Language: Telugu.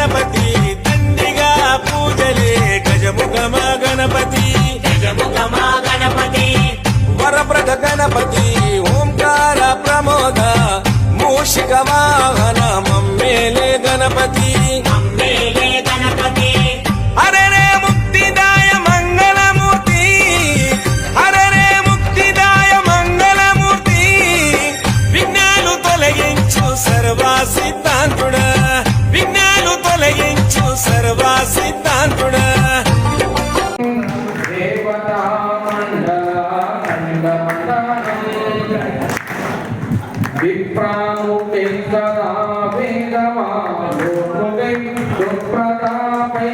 గణపతి దండిగా పూజలే గజముఖమా గణపతి వరప్రద గణపతి ఓంకార ప్రమోద మూషిక వాహన మమ్మేలే గణపతి హరే ముక్తిదాయ మంగళమూర్తి హరే ముక్తిదాయ మంగళమూర్తి విఘ్నాలు తొలగించు సర్వా సిద్ధాంతుడా విఘ్నాలు తొలగించు సర్వా సిద్ధాంతుడా విప్రాముఖింకరా వేదమాలోకై సుప్రతాపై